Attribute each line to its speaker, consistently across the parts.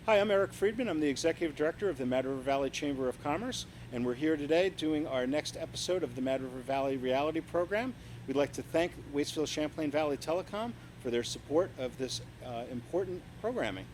Speaker 1: Hi, I'm Eric Friedman. I'm the Executive Director of the Mad River Valley Chamber of Commerce, and we're here today doing our next episode of the Mad River Valley Reality Program. We'd like to thank Waitsfield Champlain Valley Telecom for their support of this important programming.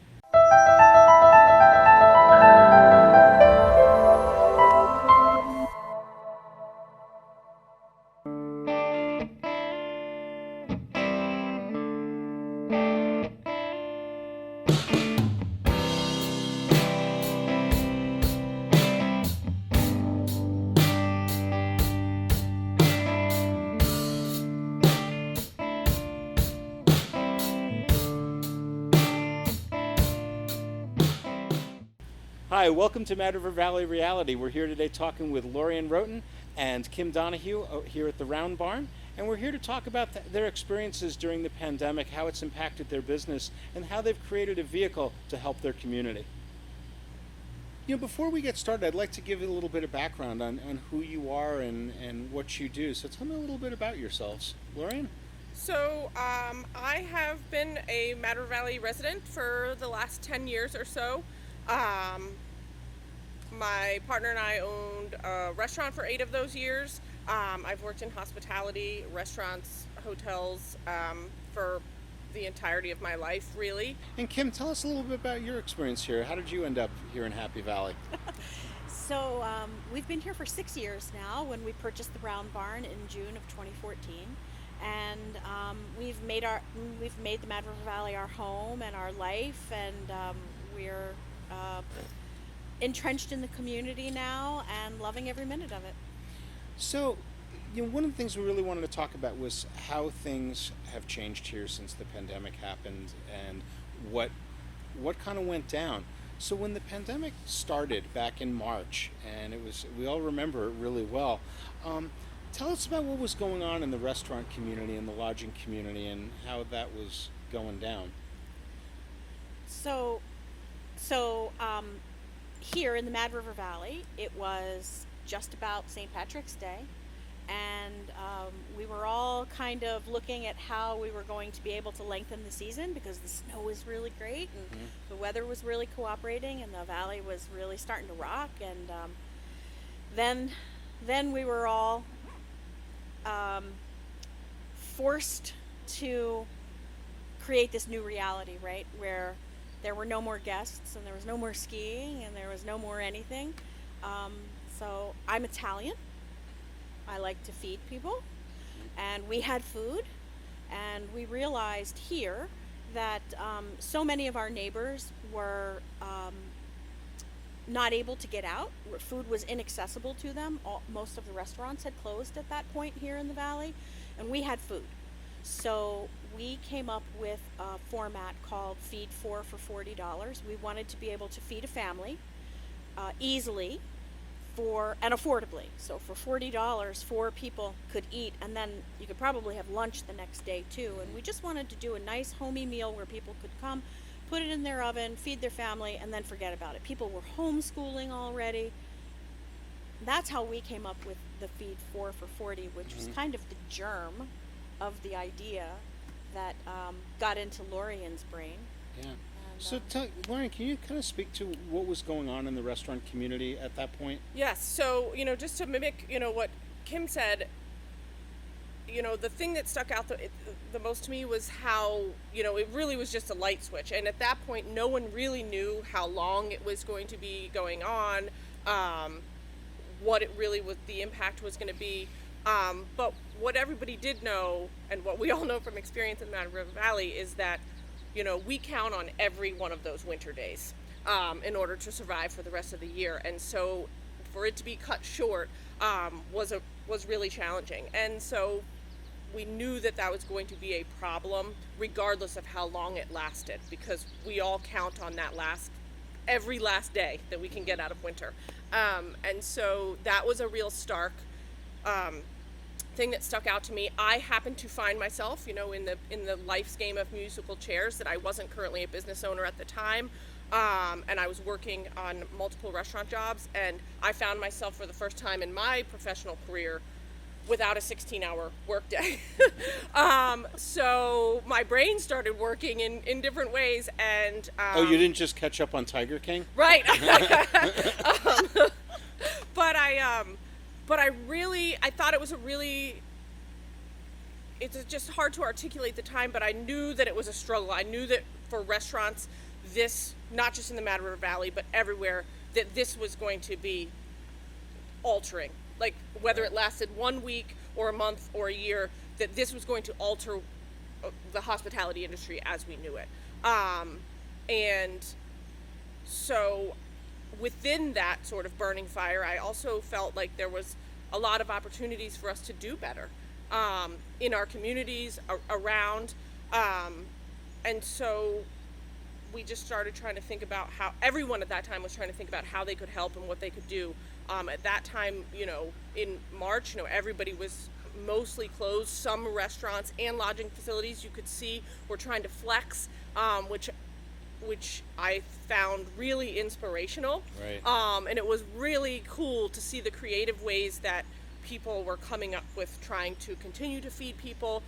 Speaker 1: Hi, welcome to Mad River Valley Reality. We're here today talking with Lorien Wroten and Kim Donahue here at the Round Barn, and we're here to talk about their experiences during the pandemic, how it's impacted their business, and how they've created a vehicle to help their community. Before we get started, I'd like to give you a little bit of background on who you are and what you do. So tell me a little bit about yourselves. Lorien?
Speaker 2: I have been a Mad River Valley resident for the last 10 years or so. My partner and I owned a restaurant for 8 of those years. I've worked in hospitality, restaurants, hotels, for the entirety of my life, really.
Speaker 1: And Kim, tell us a little bit about your experience here. How did you end up here in Happy Valley?
Speaker 3: We've been here for 6 years now when we purchased the Round Barn in June of 2014. And we've made the Mad River Valley our home and our life, and we're entrenched in the community now and loving every minute of it.
Speaker 1: So, one of the things we really wanted to talk about was how things have changed here since the pandemic happened and what kind of went down. So when the pandemic started back in March, and we all remember it really well, tell us about what was going on in the restaurant community and the lodging community and how that was going down.
Speaker 3: Here in the Mad River Valley, it was just about St. Patrick's Day, and we were all kind of looking at how we were going to be able to lengthen the season because the snow was really great and the weather was really cooperating and the valley was really starting to rock. And then we were all forced to create this new reality, right, where there were no more guests and there was no more skiing and there was no more anything. So I'm Italian. I like to feed people, and we had food, and we realized here that so many of our neighbors were not able to get out. Food was inaccessible to them. Most of the restaurants had closed at that point here in the valley, and we had food. So we came up with a format called Feed 4 for $40. We wanted to be able to feed a family easily and affordably. So for $40, 4 people could eat, and then you could probably have lunch the next day too. And we just wanted to do a nice homey meal where people could come, put it in their oven, feed their family, and then forget about it. People were homeschooling already. That's how we came up with the Feed 4 for $40, which was kind of the germ of the idea that got into Lorien's brain.
Speaker 1: Yeah. So, Lorien, can you kind of speak to what was going on in the restaurant community at that point?
Speaker 2: Yes. So, just to mimic, what Kim said, the thing that stuck out the most to me was how, it really was just a light switch. And at that point, no one really knew how long it was going to be going on, what it really was, the impact was going to be. But what everybody did know, and what we all know from experience in the Mad River Valley, is that, we count on every one of those winter days in order to survive for the rest of the year. And so for it to be cut short was really challenging. And so we knew that was going to be a problem regardless of how long it lasted, because we all count on every last day that we can get out of winter. And so that was a real stark thing that stuck out to me. I happened to find myself, in the life's game of musical chairs, that I wasn't currently a business owner at the time, and I was working on multiple restaurant jobs, and I found myself for the first time in my professional career without a 16-hour workday. So my brain started working in different ways, and
Speaker 1: Oh, you didn't just catch up on Tiger King?
Speaker 2: right. But I thought it was it's just hard to articulate the time, but I knew that it was a struggle. I knew that for restaurants, this, not just in the Mad River Valley, but everywhere, that this was going to be altering. Like, whether it lasted 1 week or a month or a year, that this was going to alter the hospitality industry as we knew it. And so within that sort of burning fire, I also felt like there was a lot of opportunities for us to do better in our communities around. And so we just started trying to think about how everyone at that time was trying to think about how they could help and what they could do. At that time, in March, everybody was mostly closed. Some restaurants and lodging facilities you could see were trying to flex, which I found really inspirational.
Speaker 1: Right.
Speaker 2: And it was really cool to see the creative ways that people were coming up with trying to continue to feed people.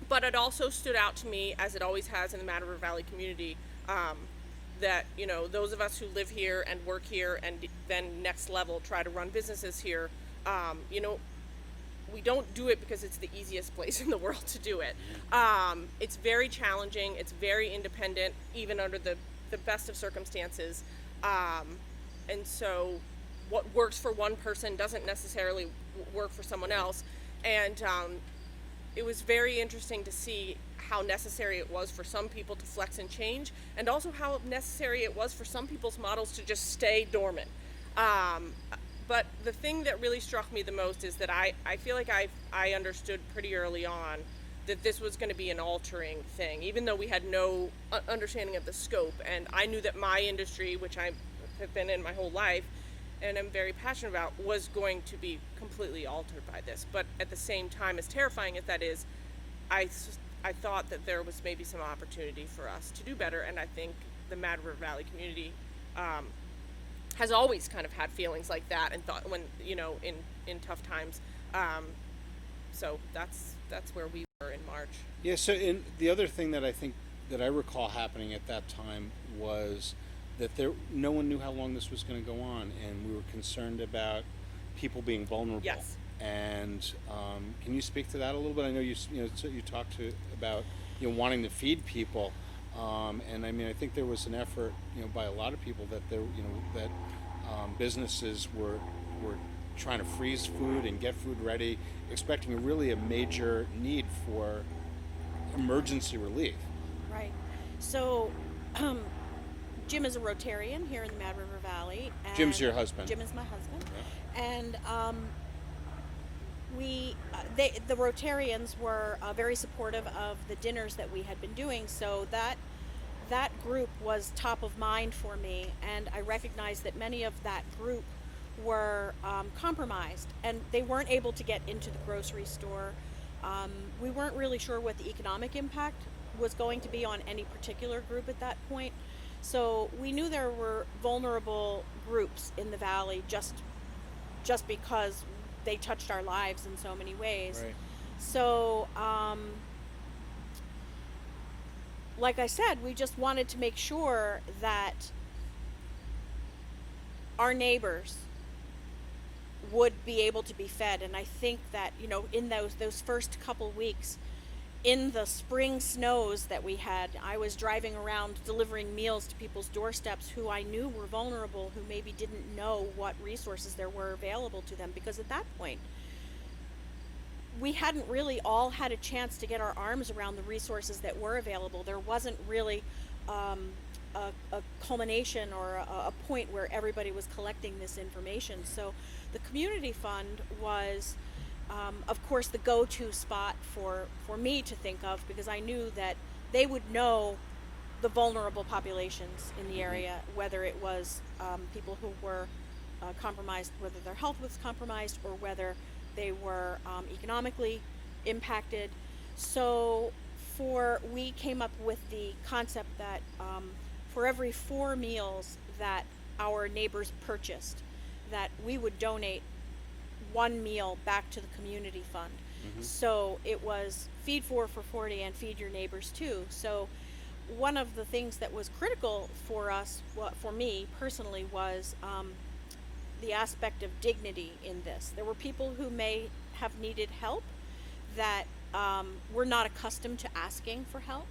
Speaker 2: But it also stood out to me, as it always has in the Mad River Valley community, that those of us who live here and work here and then next level try to run businesses here, we don't do it because it's the easiest place in the world to do it. It's very challenging. It's very independent, even under the best of circumstances. And so what works for one person doesn't necessarily work for someone else. And it was very interesting to see how necessary it was for some people to flex and change, and also how necessary it was for some people's models to just stay dormant. But the thing that really struck me the most is that I feel like I understood pretty early on that this was going to be an altering thing, even though we had no understanding of the scope. And I knew that my industry, which I have been in my whole life and I'm very passionate about, was going to be completely altered by this. But at the same time, as terrifying as that is, I thought that there was maybe some opportunity for us to do better. And I think the Mad River Valley community has always kind of had feelings like that, and thought when in tough times. So that's where we were in March.
Speaker 1: Yeah. So, the other thing that I think that I recall happening at that time was that no one knew how long this was going to go on, and we were concerned about people being vulnerable.
Speaker 2: Yes.
Speaker 1: And can you speak to that a little bit? I know you talked about wanting to feed people, and I mean, I think there was an effort by a lot of people that businesses were trying to freeze food and get food ready, expecting really a major need for emergency relief.
Speaker 3: Right. So, Jim is a Rotarian here in the Mad River Valley. And
Speaker 1: Jim's your husband.
Speaker 3: Jim is my husband.
Speaker 1: Yeah.
Speaker 3: And the Rotarians were very supportive of the dinners that we had been doing. So that group was top of mind for me, and I recognized that many of that group were compromised, and they weren't able to get into the grocery store. We weren't really sure what the economic impact was going to be on any particular group at that point. So we knew there were vulnerable groups in the valley just because they touched our lives in so many ways.
Speaker 1: Right.
Speaker 3: So, like I said, we just wanted to make sure that our neighbors would be able to be fed. And I think that, in those first couple weeks, in the spring snows that we had, I was driving around delivering meals to people's doorsteps who I knew were vulnerable, who maybe didn't know what resources there were available to them, because at that point, we hadn't really all had a chance to get our arms around the resources that were available. There wasn't really a culmination or a point where everybody was collecting this information. So the community fund was, of course, the go-to spot for me to think of, because I knew that they would know the vulnerable populations in the area, whether it was people who were compromised, whether their health was compromised, or whether they were economically impacted. So we came up with the concept that for every 4 meals that our neighbors purchased, that we would donate one meal back to the community fund. So it was feed for 40 and feed your neighbors too. So one of the things that was critical for us, for me personally, was the aspect of dignity in this. There were people who may have needed help that were not accustomed to asking for help,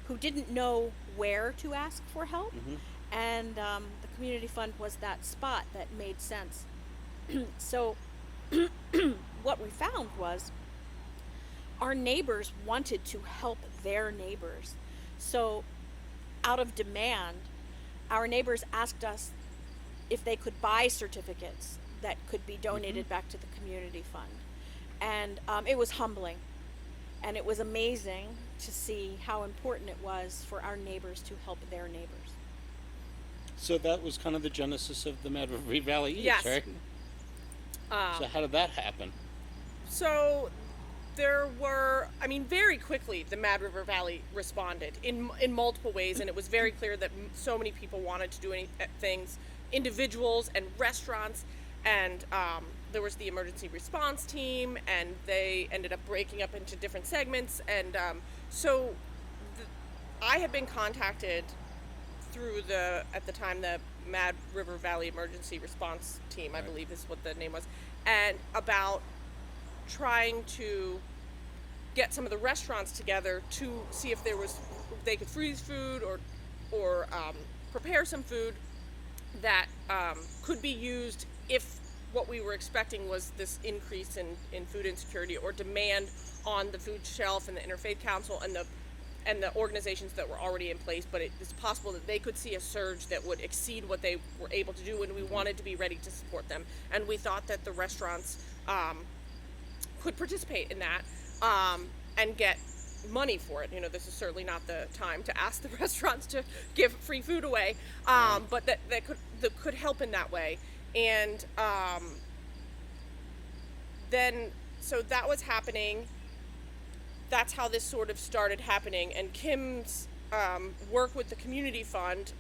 Speaker 3: who didn't know where to ask for help, and the community fund was that spot that made sense. So what we found was our neighbors wanted to help their neighbors. So out of demand, our neighbors asked us if they could buy certificates that could be donated back to the community fund. And it was humbling. And it was amazing to see how important it was for our neighbors to help their neighbors.
Speaker 1: So that was kind of the genesis of the MRV Eats,
Speaker 2: Yes.
Speaker 1: right? So how did that happen?
Speaker 2: So there were, very quickly the Mad River Valley responded in multiple ways, and it was very clear that so many people wanted to do things, individuals and restaurants, and there was the emergency response team, and they ended up breaking up into different segments, and so I had been contacted through at the time, the Mad River Valley Emergency Response Team, I believe is what the name was, and about trying to get some of the restaurants together to see if they could freeze food or prepare some food that could be used if what we were expecting was this increase in food insecurity or demand on the food shelf and the Interfaith Council and the organizations that were already in place, but it is possible that they could see a surge that would exceed what they were able to do, and we wanted to be ready to support them. And we thought that the restaurants could participate in that and get money for it. This is certainly not the time to ask the restaurants to give free food away, but that could help in that way. And then, so that was happening. That's how this sort of started happening. And Kim's work with the community fund,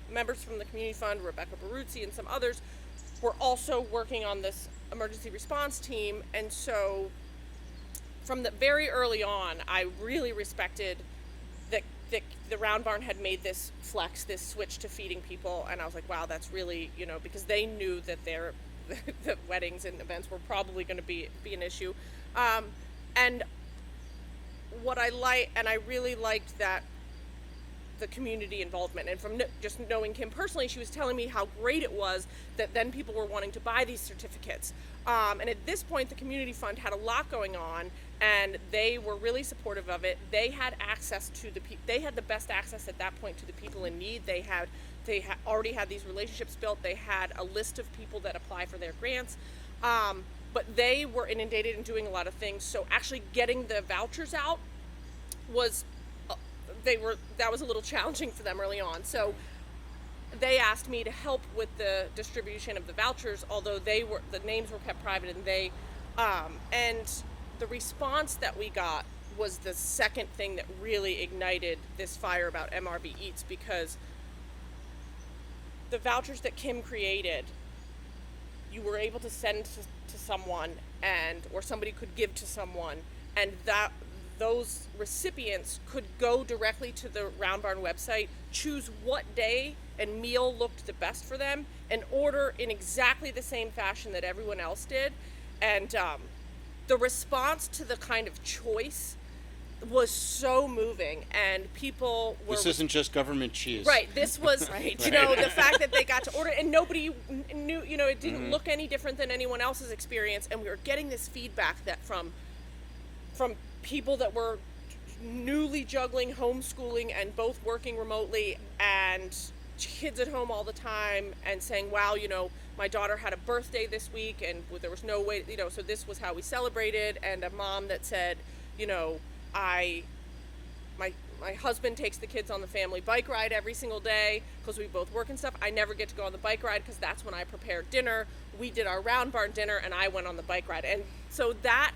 Speaker 2: members from the community fund, Rebecca Baruzzi and some others, were also working on this emergency response team. And so from the very early on, I really respected that the Round Barn had made this switch to feeding people. And I was like, wow, that's really, because they knew that the weddings and events were probably going to be an issue. And what I really liked that the community involvement, and from just knowing Kim personally, she was telling me how great it was that then people were wanting to buy these certificates. And at this point, the community fund had a lot going on, and they were really supportive of it. They had access to they had the best access at that point to the people in need. They already had these relationships built. They had a list of people that apply for their grants. But they were inundated and doing a lot of things. So actually getting the vouchers out was that was a little challenging for them early on. So they asked me to help with the distribution of the vouchers, although the names were kept private, and the response that we got was the second thing that really ignited this fire about MRV Eats, because the vouchers that Kim created, you were able to send to someone, or somebody could give to someone, and those recipients could go directly to the Round Barn website, choose what day and meal looked the best for them, and order in exactly the same fashion that everyone else did. And the response to the kind of choice was so moving, and people were...
Speaker 1: This isn't just government cheese.
Speaker 2: Right, this was, the fact that they got to order, and nobody knew, it didn't look any different than anyone else's experience, and we were getting this feedback that from people that were newly juggling homeschooling and both working remotely and kids at home all the time, and saying, wow, my daughter had a birthday this week and there was no way, so this was how we celebrated. And a mom that said, my husband takes the kids on the family bike ride every single day because we both work and stuff. I never get to go on the bike ride because that's when I prepare dinner. We did our Round Barn dinner and I went on the bike ride. And so that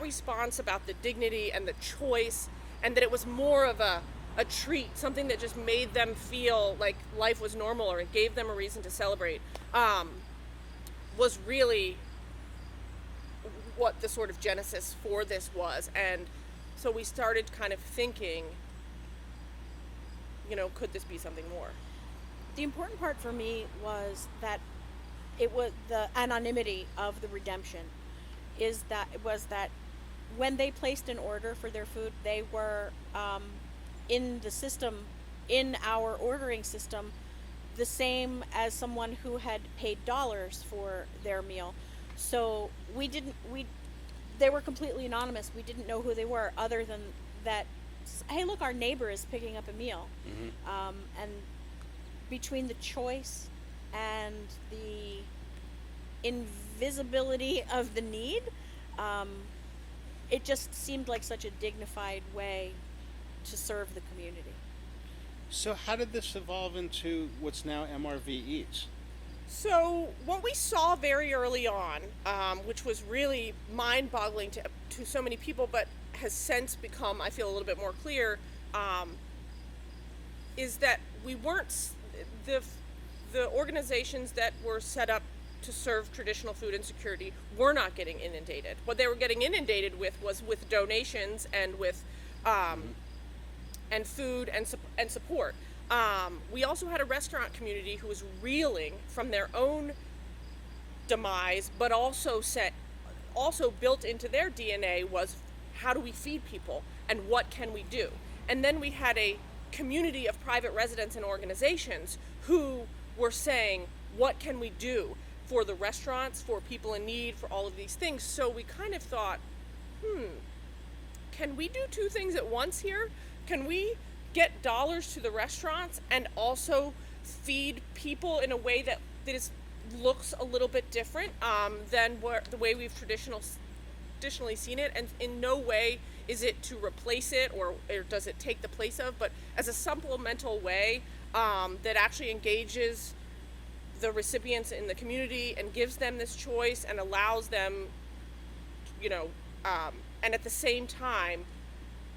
Speaker 2: response about the dignity and the choice, and that it was more of a treat, something that just made them feel like life was normal, or it gave them a reason to celebrate, was really what the sort of genesis for this was. And so we started kind of thinking, could this be something more?
Speaker 3: The important part for me was that it was the anonymity of the redemption. It was that when they placed an order for their food, they were in the system, in our ordering system, the same as someone who had paid dollars for their meal. So they were completely anonymous. We didn't know who they were, other than that, hey, look, our neighbor is picking up a meal. And between the choice and the invisibility of the need, it just seemed like such a dignified way to serve the community.
Speaker 1: So how did this evolve into what's now MRV Eats?
Speaker 2: So what we saw very early on, which was really mind-boggling to so many people, but has since become, I feel, a little bit more clear, is that we weren't the organizations that were set up to serve traditional food insecurity were not getting inundated. What they were getting inundated with was with donations and with and food and support. We also had a restaurant community who was reeling from their own demise, but also built into their DNA was, how do we feed people and what can we do? And then we had a community of private residents and organizations who were saying, what can we do for the restaurants, for people in need, for all of these things? So we kind of thought, can we do two things at once here? Can we get dollars to the restaurants and also feed people in a way that looks a little bit different than the way we've traditionally seen it? And in no way is it to replace it or does it take the place of, but as a supplemental way that actually engages the recipients in the community and gives them this choice and allows them, and at the same time,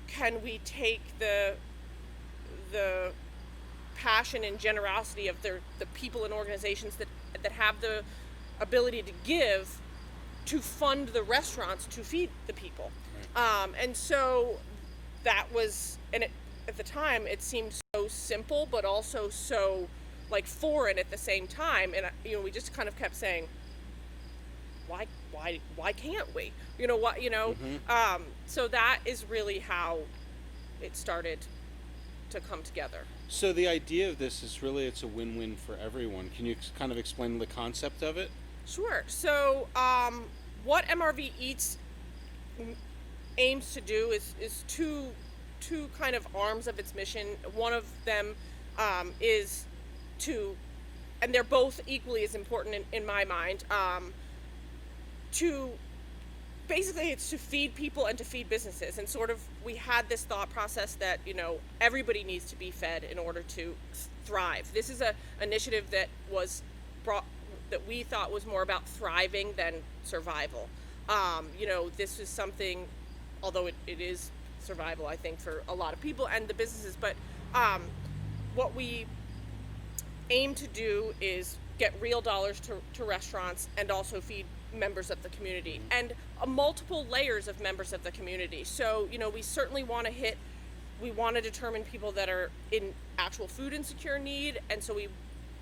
Speaker 2: can we take the passion and generosity of the people and organizations that have the ability to give to fund the restaurants to feed the people? And so that was, at the time it seemed so simple, but also so foreign at the same time. And we just kind of kept saying, why can't we? So that is really how it started to come together.
Speaker 1: So the idea of this is really, it's a win-win for everyone. Can you kind of explain the concept of it?
Speaker 2: Sure. So what MRV Eats aims to do is two kind of arms of its mission. One of them is to, and they're both equally as important in my mind, to basically, it's to feed people and to feed businesses. And sort of we had this thought process that everybody needs to be fed in order to thrive. This is a initiative that was brought, that we thought was more about thriving than survival. This is something, although it is survival, I think, for a lot of people and the businesses, but what we aim to do is get real dollars to restaurants and also feed members of the community and multiple layers of members of the community. So, we certainly want to determine people that are in actual food insecure need, and so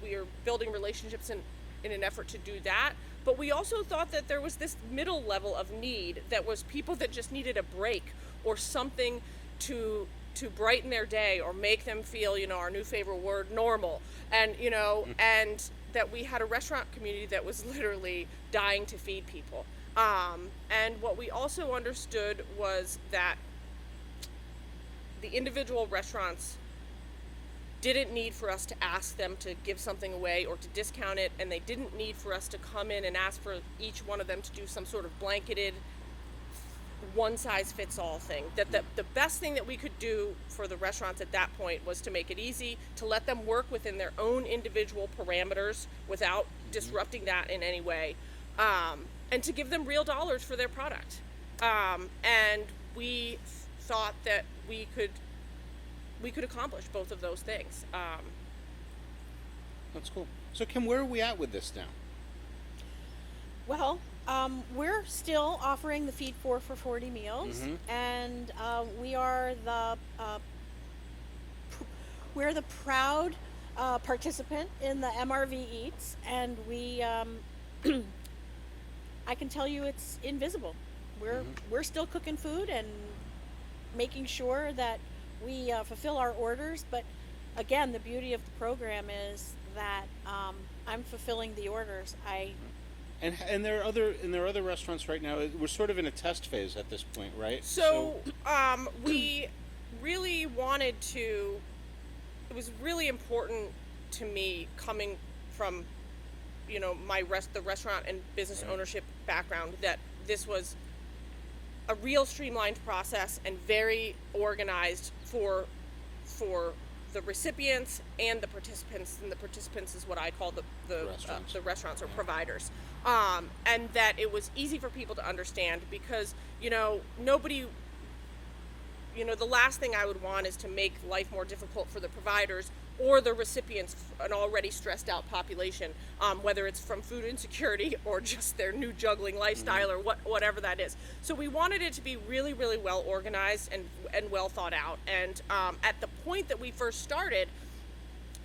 Speaker 2: we are building relationships in an effort to do that. But we also thought that there was this middle level of need that was people that just needed a break or something to brighten their day or make them feel, our new favorite word, normal. And, and that we had a restaurant community that was literally dying to feed people. And what we also understood was that the individual restaurants didn't need for us to ask them to give something away or to discount it, and they didn't need for us to come in and ask for each one of them to do some sort of blanketed one-size-fits-all thing. That the best thing that we could do for the restaurants at that point was to make it easy, to let them work within their own individual parameters without disrupting that in any way, and to give them real dollars for their product. And we thought that we could accomplish both of those things.
Speaker 1: That's cool. So Kim, where are we at with this now?
Speaker 3: Well, we're still offering the Feed 4 for 40 meals, and we are we're the proud participant in the MRV Eats, and we I can tell you it's invisible. We're still cooking food and making sure that we fulfill our orders, but again, the beauty of the program is that I'm fulfilling the orders.
Speaker 1: And there are other restaurants right now. We're sort of in a test phase at this point, right?
Speaker 2: So we really wanted to. It was really important to me coming from, the restaurant and business ownership background, that this was a real streamlined process and very organized for the recipients and the participants. And the participants is what I call the restaurants or providers. And that it was easy for people to understand, because nobody. The last thing I would want is to make life more difficult for the providers or the recipients, an already stressed out population, whether it's from food insecurity or just their new juggling lifestyle or whatever that is. So we wanted it to be really, really well organized and well thought out. And at the point that we first started,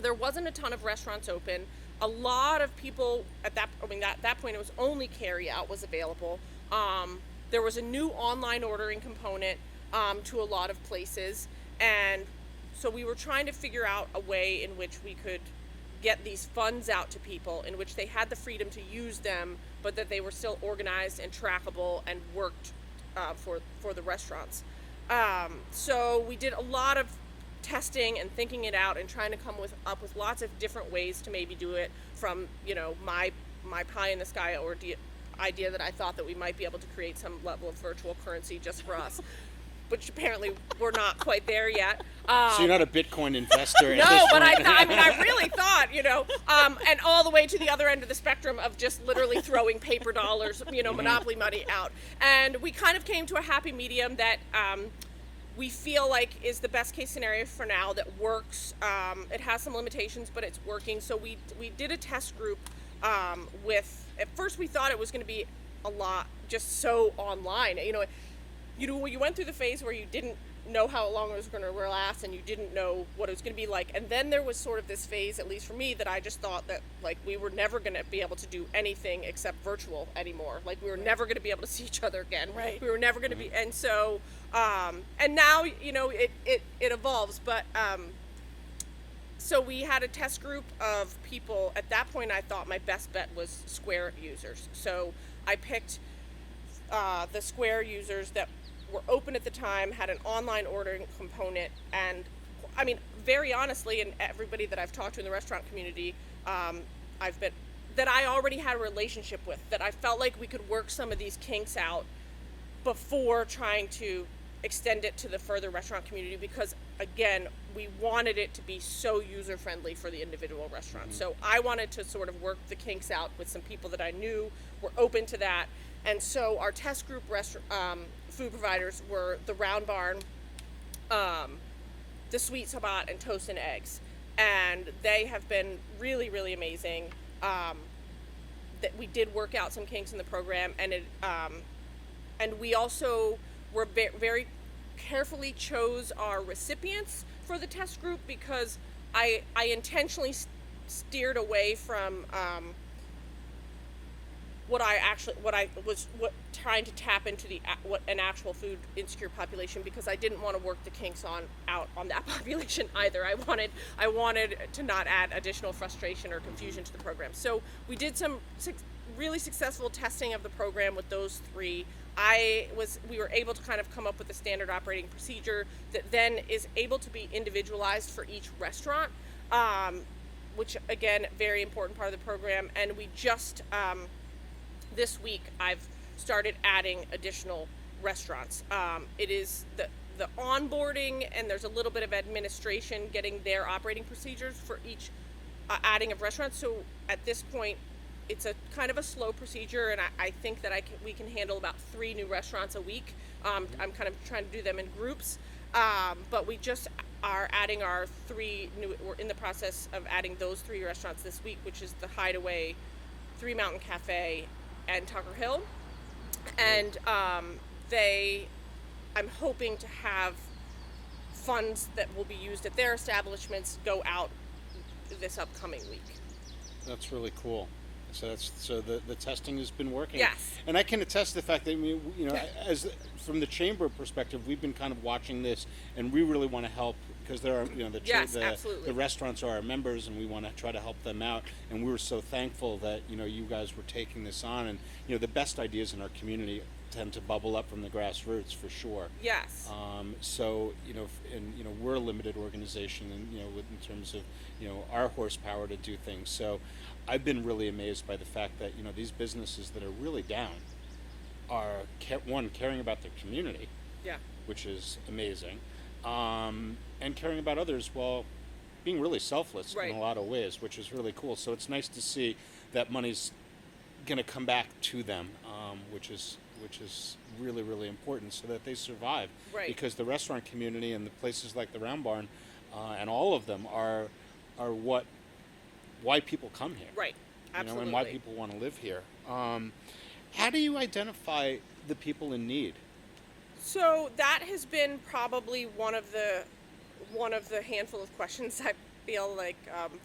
Speaker 2: there wasn't a ton of restaurants open. A lot of people at that point, it was only carry out was available. There was a new online ordering component to a lot of places, and so we were trying to figure out a way in which we could get these funds out to people, in which they had the freedom to use them, but that they were still organized and trackable and worked for the restaurants. So we did a lot of testing and thinking it out and trying to come up with lots of different ways to maybe do it, from my pie in the sky or idea that I thought that we might be able to create some level of virtual currency just for us, which apparently we're not quite there yet.
Speaker 1: So you're not a Bitcoin investor at
Speaker 2: No,
Speaker 1: this
Speaker 2: but
Speaker 1: point.
Speaker 2: I really thought, and all the way to the other end of the spectrum of just literally throwing paper dollars, monopoly money out. And we kind of came to a happy medium that we feel like is the best case scenario for now, that works. It has some limitations, but it's working. So we did a test group at first we thought it was going to be a lot just so online. You went through the phase where you didn't know how long it was going to last, and you didn't know what it was going to be like. And then there was sort of this phase, at least for me, that I just thought that we were never going to be able to do anything except virtual anymore. We were never going to be able to see each other again.
Speaker 3: Right.
Speaker 2: We were never going to be, and so and now it evolves. But so we had a test group of people. At that point, I thought my best bet was Square users. So I picked the Square users that were open at the time, had an online ordering component, and very honestly, and everybody that I've talked to in the restaurant community, that I already had a relationship with, that I felt like we could work some of these kinks out before trying to extend it to the further restaurant community, because again, we wanted it to be so user friendly for the individual restaurant. So I wanted to sort of work the kinks out with some people that I knew were open to that. And so our test group food providers were the Round Barn, the Sweet Sabat, and Toast and Eggs. And they have been really, really amazing. That we did work out some kinks in the program, and we also were very carefully chose our recipients for the test group, because I intentionally steered away from what I was trying to tap into an actual food insecure population, because I didn't want to work the kinks out on that population either. I wanted to not add additional frustration or confusion to the program. So we did some really successful testing of the program with those three. We were able to kind of come up with a standard operating procedure that then is able to be individualized for each restaurant, which again, very important part of the program. And we just this week I've started adding additional restaurants. It is the onboarding, and there's a little bit of administration getting their operating procedures for each adding of restaurants. So at this point, it's a kind of a slow procedure, and I think that we can handle about 3 new restaurants a week. I'm kind of trying to do them in groups, but we just are adding our 3 new. We're in the process of adding those 3 restaurants this week, which is the Hideaway, 3 Mountain Cafe, and Tucker Hill, and I'm hoping to have funds that will be used at their establishments go out this upcoming week.
Speaker 1: That's really cool. So the testing has been working.
Speaker 2: Yes.
Speaker 1: And I can attest to the fact that, I mean, as from the chamber perspective, we've been kind of watching this, and we really want to help, because there are,
Speaker 2: Yes, absolutely.
Speaker 1: the restaurants are our members, and we want to try to help them out. And we were so thankful that you guys were taking this on, and the best ideas in our community tend to bubble up from the grassroots, for sure.
Speaker 2: Yes.
Speaker 1: So we're a limited organization, and in terms of our horsepower to do things. So I've been really amazed by the fact that these businesses that are really down are caring about their community,
Speaker 2: Yeah.
Speaker 1: which is amazing, and caring about others while being really selfless
Speaker 2: Right.
Speaker 1: in a lot of ways, which is really cool. So it's nice to see that money's going to come back to them, which is really, really important, so that they survive.
Speaker 2: Right.
Speaker 1: Because the restaurant community and the places like the Round Barn, and all of them are why people come here.
Speaker 2: Right. Absolutely.
Speaker 1: And why people want to live here. How do you identify the people in need?
Speaker 2: So that has been probably one of the handful of questions I feel like,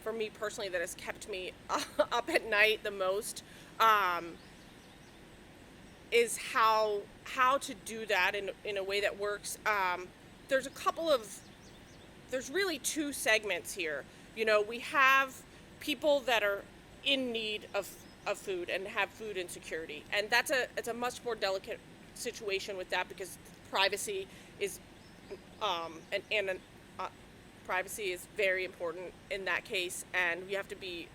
Speaker 2: for me personally, that has kept me up at night the most, is how to do that in a way that works. There's really two segments here. We have people that are in need of food and have food insecurity, and it's a much more delicate situation with that, because privacy is privacy is very important in that case, and you have to be,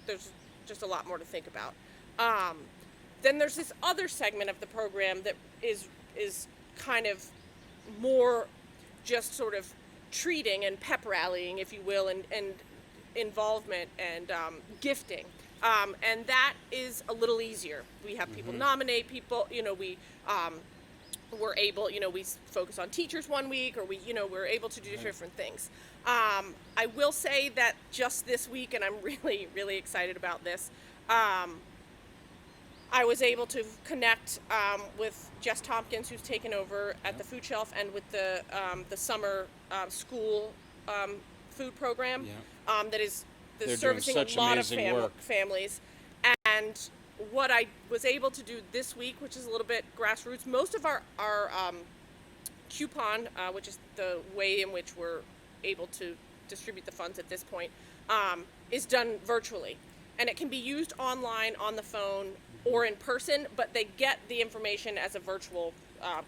Speaker 2: there's just a lot more to think about. Then there's this other segment of the program that is kind of more just sort of treating and pep rallying, if you will, and involvement and gifting. And that is a little easier. We have people nominate people, we're able, we focus on teachers one week, or we're able to do different things. I will say that just this week, and I'm really, really excited about this, I was able to connect with Jess Tompkins, who's taken over at the food shelf, and with the summer school food program that is
Speaker 1: They're
Speaker 2: servicing
Speaker 1: doing such
Speaker 2: a lot of
Speaker 1: amazing work.
Speaker 2: families. And what I was able to do this week, which is a little bit grassroots, most of our coupon, which is the way in which we're able to distribute the funds at this point, is done virtually. And it can be used online, on the phone, or in person, but they get the information as a virtual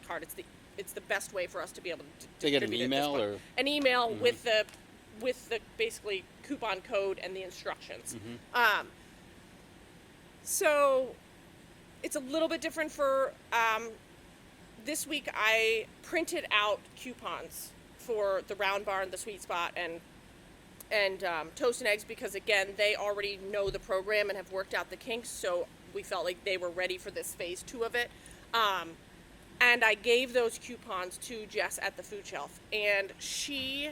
Speaker 2: card. It's the best way for us to be able to
Speaker 1: They get an
Speaker 2: distribute it at this
Speaker 1: email,
Speaker 2: point.
Speaker 1: or
Speaker 2: an email with the basically coupon code and the instructions. So it's a little bit different for this week. I printed out coupons for the Round Barn, the Sweet Spot, and Toast and Eggs, because again, they already know the program and have worked out the kinks, so we felt like they were ready for this phase 2 of it. And I gave those coupons to Jess at the food shelf, and she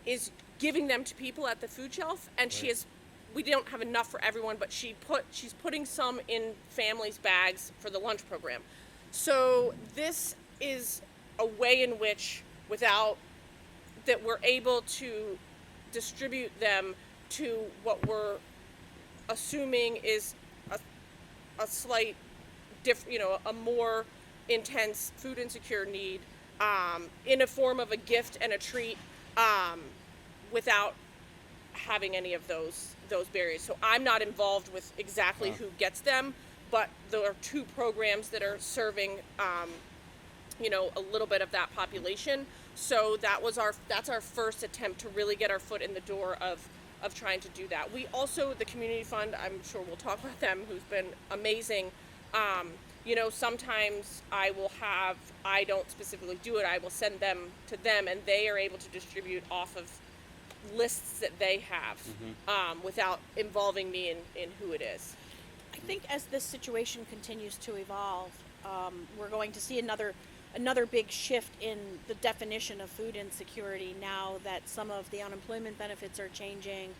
Speaker 2: is giving them to people at the food shelf, and we don't have enough for everyone, but she's putting some in families' bags for the lunch program. So this is a way in which, that we're able to distribute them to what we're assuming is a slight a more intense food insecure need, in a form of a gift and a treat, without having any of those barriers. So I'm not involved with exactly who gets them, but there are 2 programs that are serving a little bit of that population. So that's our first attempt to really get our foot in the door of trying to do that. We also, the community fund, I'm sure we'll talk about them, who's been amazing. Sometimes I don't specifically do it, I will send them to them, and they are able to distribute off of lists that they have, without involving me in who it is.
Speaker 3: I think as this situation continues to evolve, we're going to see another big shift in the definition of food insecurity now that some of the unemployment benefits are changing.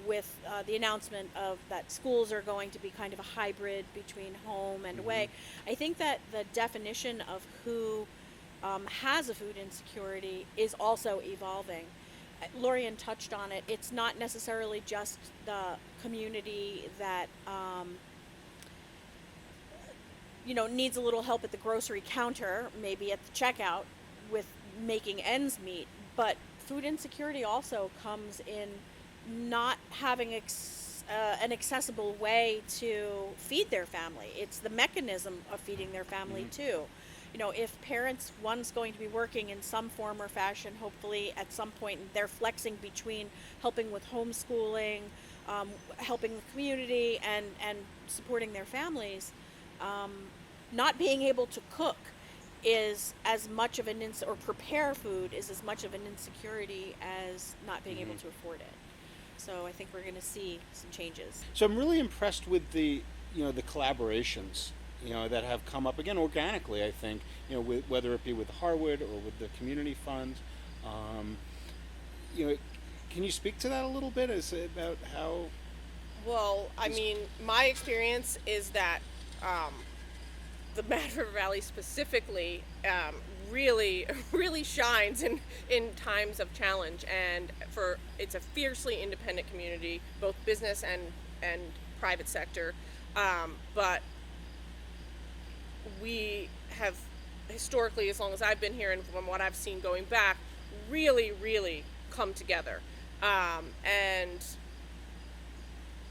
Speaker 3: with the announcement of that schools are going to be kind of a hybrid between home and away. I think that the definition of who has a food insecurity is also evolving. Lorien touched on it. It's not necessarily just the community that needs a little help at the grocery counter, maybe at the checkout, with making ends meet. But food insecurity also comes in not having an accessible way to feed their family. It's the mechanism of feeding their family too. If parents, one's going to be working in some form or fashion, hopefully at some point they're flexing between helping with homeschooling, helping the community, and supporting their families, not being able to cook is as much of or prepare food is as much of an insecurity as not being able to afford it. So I think we're going to see some changes.
Speaker 1: So I'm really impressed with the collaborations, that have come up again organically. I think, whether it be with Harwood or with the community fund. Can you speak to that a little bit? Is it about how?
Speaker 2: Well, I mean, my experience is that the Mad River Valley specifically really, really shines in times of challenge, and it's a fiercely independent community, both business and private sector, but we have historically, as long as I've been here and from what I've seen going back, really, really come together and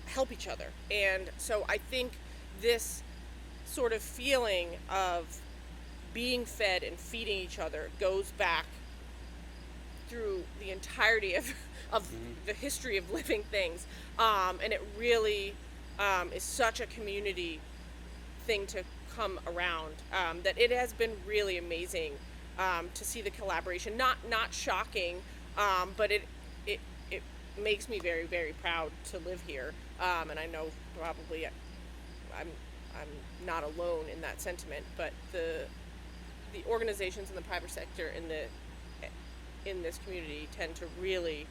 Speaker 2: help each other. And so I think this sort of feeling of being fed and feeding each other goes back through the entirety of the history of living things, and it really is such a community thing to come around, that it has been really amazing to see the collaboration. Not shocking, but it makes me very, very proud to live here, and I know probably I'm not alone in that sentiment, but the organizations in the private sector in this community tend to really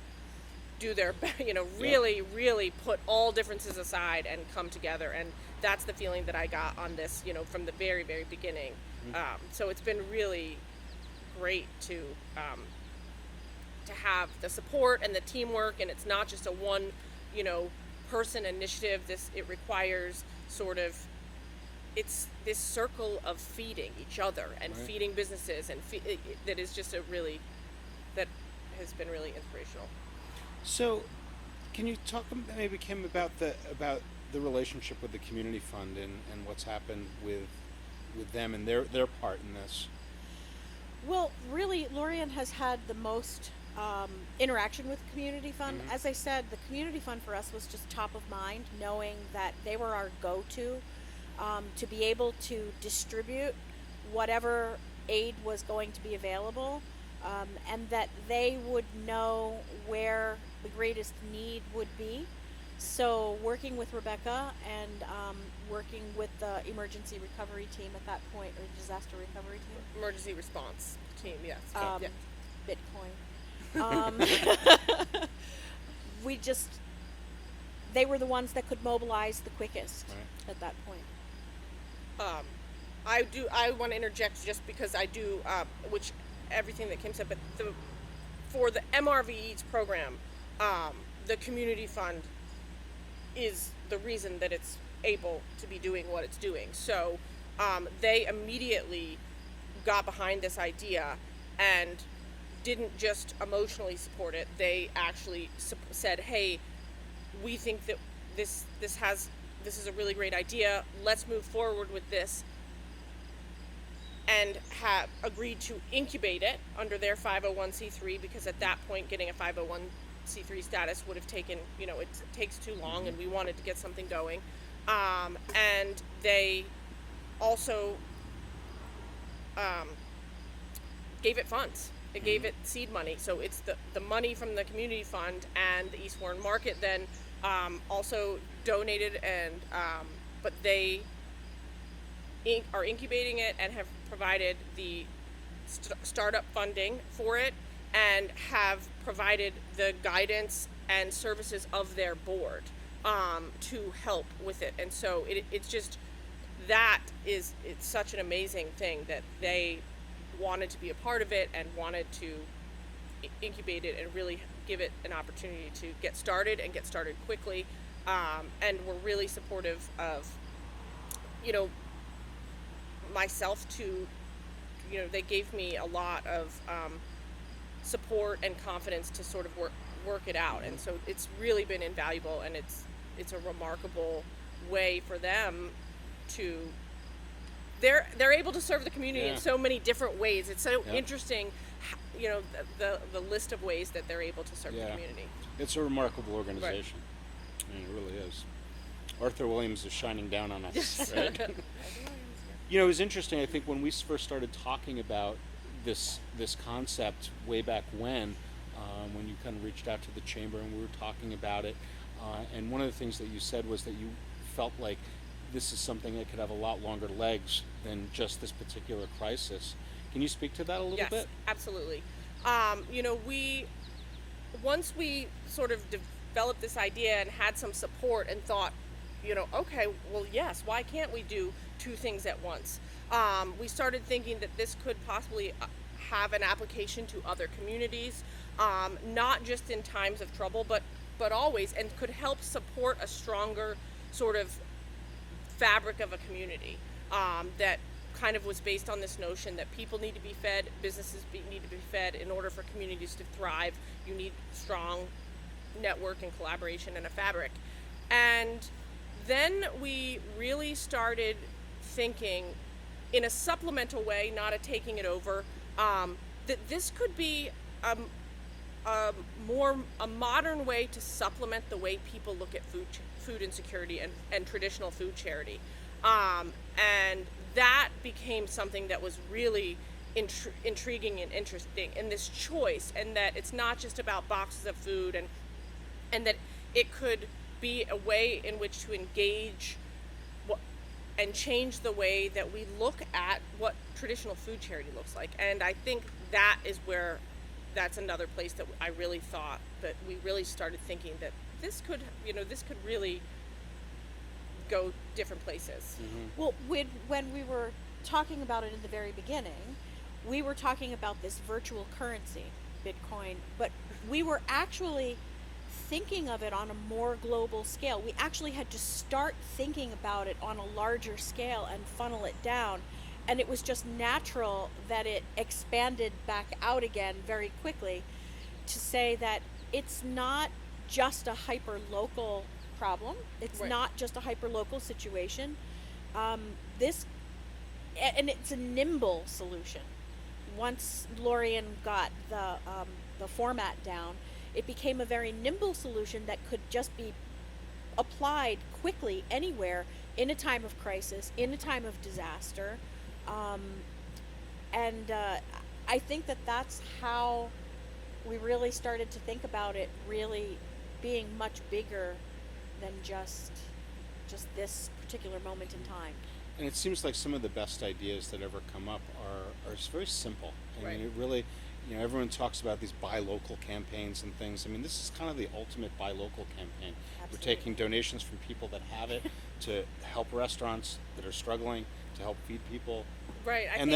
Speaker 2: do their best, really, really put all differences aside and come together. And that's the feeling that I got on this, from the very, very beginning. So it's been really great to have the support and the teamwork, and it's not just a one, person initiative. It requires sort of, it's this circle of feeding each other and feeding businesses, and that is just that has been really inspirational.
Speaker 1: So, can you talk maybe, Kim, about the relationship with the community fund and what's happened with them and their part in this?
Speaker 3: Well, really, Lorien has had the most interaction with the community fund. As I said, the community fund for us was just top of mind, knowing that they were our go-to to be able to distribute whatever aid was going to be available, and that they would know where the greatest need would be. So working with Rebecca and working with the emergency recovery team at that point, or disaster recovery team?
Speaker 2: Emergency response team, yes.
Speaker 3: Bitcoin. They were the ones that could mobilize the quickest at that point.
Speaker 2: I want to interject just because I do, which everything that Kim said, but for the MRV Eats program, the community fund is the reason that it's able to be doing what it's doing. So they immediately got behind this idea and didn't just emotionally support it. They actually said, "Hey, we think that this is a really great idea. Let's move forward with this," and have agreed to incubate it under their 501c3, because at that point getting a 501c3 status would have taken, it takes too long, and we wanted to get something going. And they also gave it funds. It gave it seed money. So it's the money from the community fund, and the East Warren Market then also donated, and but they are incubating it and have provided the startup funding for it, and have provided the guidance and services of their board to help with it. And so it's just, it's such an amazing thing that they wanted to be a part of it and wanted to incubate it and really give it an opportunity to get started and get started quickly. And we're really supportive of, myself to, they gave me a lot of support and confidence to sort of work it out. And so it's really been invaluable, and it's a remarkable way for them to, they're able to serve the community in so many different ways. It's so interesting, the list of ways that they're able to serve the community.
Speaker 1: It's a remarkable organization. Right. I mean, it really is. Arthur Williams is shining down on us, right? It was interesting. I think when we first started talking about this concept way back when you kind of reached out to the chamber and we were talking about it, and one of the things that you said was that you felt like this is something that could have a lot longer legs than just this particular crisis. Can you speak to that a little bit?
Speaker 2: Yes, absolutely. Once we sort of developed this idea and had some support and thought, okay, well, yes, why can't we do two things at once? We started thinking that this could possibly have an application to other communities, not just in times of trouble, but always, and could help support a stronger sort of fabric of a community that kind of was based on this notion that people need to be fed, businesses need to be fed. In order for communities to thrive, you need strong network and collaboration and a fabric. And then we really started thinking in a supplemental way, not a taking it over, that this could be a modern way to supplement the way people look at food insecurity and traditional food charity. And that became something that was really intriguing and interesting in this choice, and that it's not just about boxes of food, and that it could be a way in which to engage and change the way that we look at what traditional food charity looks like. And I think that's another place that I really thought that we really started thinking that this could really go different places.
Speaker 3: Mm-hmm. Well, when we were talking about it in the very beginning, we were talking about this virtual currency, Bitcoin, but we were actually thinking of it on a more global scale. We actually had to start thinking about it on a larger scale and funnel it down, and it was just natural that it expanded back out again very quickly to say that it's not just a hyper-local problem. It's not just a hyper-local situation. And it's a nimble solution. Once Lorien got the format down, it became a very nimble solution that could just be applied quickly anywhere in a time of crisis, in a time of disaster. I think that's how we really started to think about it really being much bigger than just this particular moment in time.
Speaker 1: And it seems like some of the best ideas that ever come up are very simple. I mean, it really, everyone talks about these buy local campaigns and things. I mean, this is kind of the ultimate buy local campaign.
Speaker 3: Absolutely.
Speaker 1: We're taking donations from people that have it to help restaurants that are struggling, to help feed people.
Speaker 2: Right.
Speaker 1: And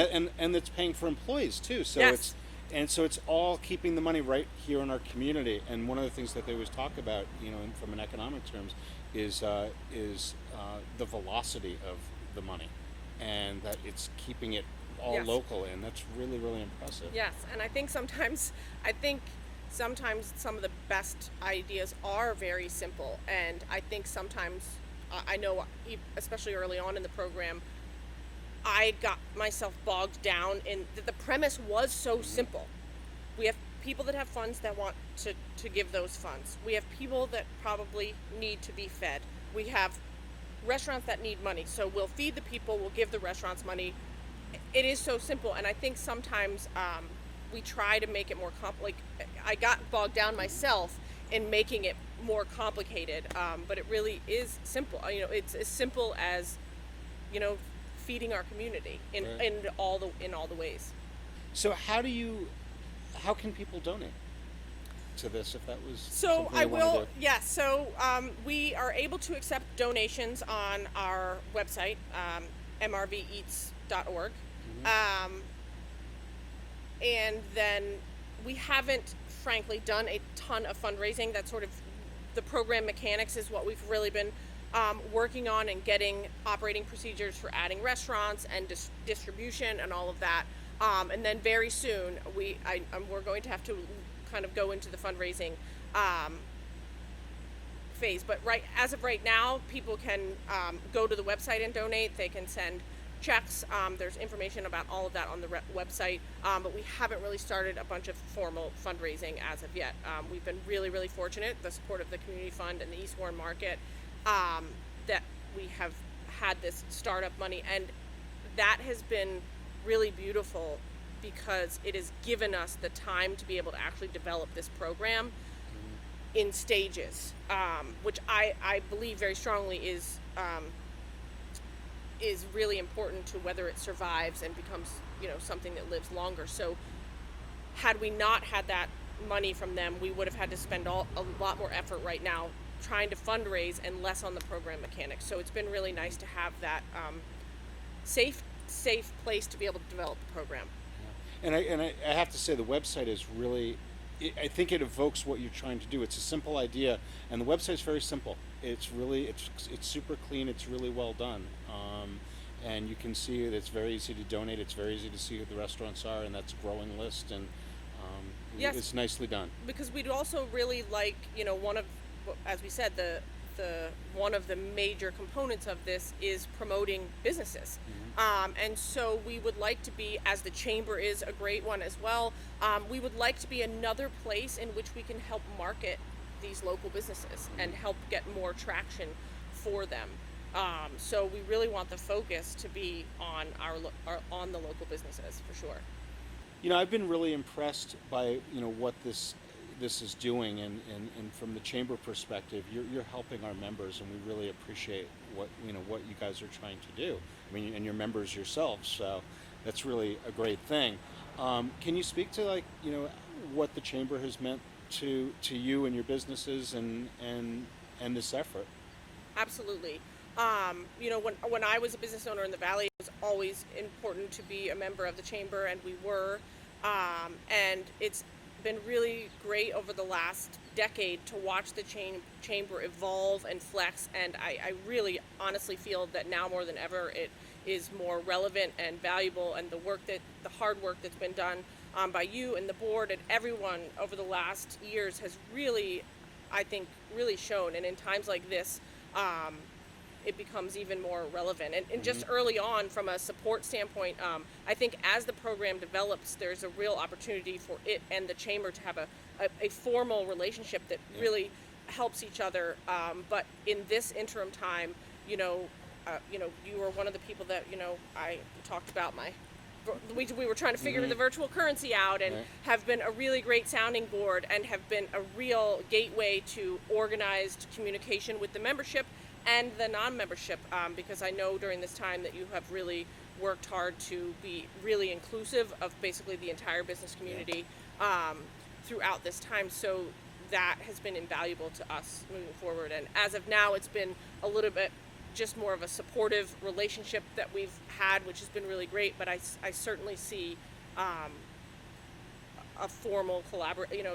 Speaker 1: it's paying for employees too. So
Speaker 2: yes.
Speaker 1: it's all keeping the money right here in our community. And one of the things that they always talk about, from an economic terms, is the velocity of the money, and that it's keeping it all local, and that's really, really impressive.
Speaker 2: Yes, and I think sometimes some of the best ideas are very simple, and I think sometimes I know, especially early on in the program, I got myself bogged down in that the premise was so simple. We have people that have funds that want to give those funds. We have people that probably need to be fed. We have restaurants that need money, so we'll feed the people, we'll give the restaurants money. It is so simple, and I think sometimes we try to make it more I got bogged down myself in making it more complicated, but it really is simple. It's as simple as feeding our community in all the ways.
Speaker 1: So how can people donate to this if that was
Speaker 2: So
Speaker 1: something
Speaker 2: I
Speaker 1: you wanna
Speaker 2: will,
Speaker 1: do.
Speaker 2: yes. So we are able to accept donations on our website, mrveats.org. And then we haven't, frankly, done a ton of fundraising. That's sort of the program mechanics is what we've really been working on, and getting operating procedures for adding restaurants and distribution and all of that. And then very soon we're going to have to kind of go into the fundraising phase. But as of right now, people can go to the website and donate. They can send checks. There's information about all of that on the website, but we haven't really started a bunch of formal fundraising as of yet. We've been really, really fortunate, the support of the Community Fund and the East Warren Market, that we have had this startup money, and that has been really beautiful because it has given us the time to be able to actually develop this program in stages, which I believe very strongly is really important to whether it survives and becomes, something that lives longer. So had we not had that money from them, we would have had to spend a lot more effort right now trying to fundraise and less on the program mechanics. So it's been really nice to have that safe place to be able to develop the program.
Speaker 1: And I have to say the website is really, I think it evokes what you're trying to do. It's a simple idea, and the website's very simple. It's super clean. It's really well done, and you can see it's very easy to donate. It's very easy to see who the restaurants are, and that's a growing list, and
Speaker 2: Yes.
Speaker 1: it's nicely done.
Speaker 2: Because we'd also really like, as we said, the one of the major components of this is promoting businesses. And so we would like to be, as the chamber is a great one as well, we would like to be another place in which we can help market these local businesses and help get more traction for them. So we really want the focus to be on on the local businesses for sure.
Speaker 1: I've been really impressed by what this is doing, and from the chamber perspective, you're helping our members, and we really appreciate what you guys are trying to do. I mean, and your members yourselves, so that's really a great thing. Can you speak to what the chamber has meant to you and your businesses and this effort?
Speaker 2: Absolutely. When I was a business owner in the Valley, it was always important to be a member of the chamber, and we were. And it's been really great over the last decade to watch the chamber evolve and flex, and I really honestly feel that now more than ever it is more relevant and valuable, and the hard work that's been done by you and the board and everyone over the last years has really, I think, really shown. And in times like this, it becomes even more relevant. And just early on, from a support standpoint, I think as the program develops, there's a real opportunity for it and the chamber to have a formal relationship that really helps each other. But in this interim time, you were one of the people that, I talked about we were trying to figure the virtual currency out, and have been a really great sounding board, and have been a real gateway to organized communication with the membership and the non-membership, because I know during this time that you have really worked hard to be really inclusive of basically the entire business community throughout this time. So that has been invaluable to us moving forward. And as of now, it's been a little bit just more of a supportive relationship that we've had, which has been really great. But I certainly see a formal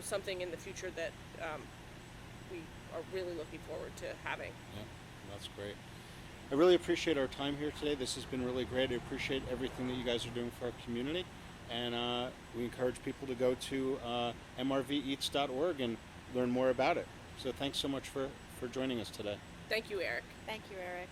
Speaker 2: something in the future that we are really looking forward to having.
Speaker 1: Yeah, that's great. I really appreciate our time here today. This has been really great. I appreciate everything that you guys are doing for our community, and we encourage people to go to mrveats.org and learn more about it. So thanks so much for joining us today.
Speaker 2: Thank you, Eric.
Speaker 3: Thank you, Eric.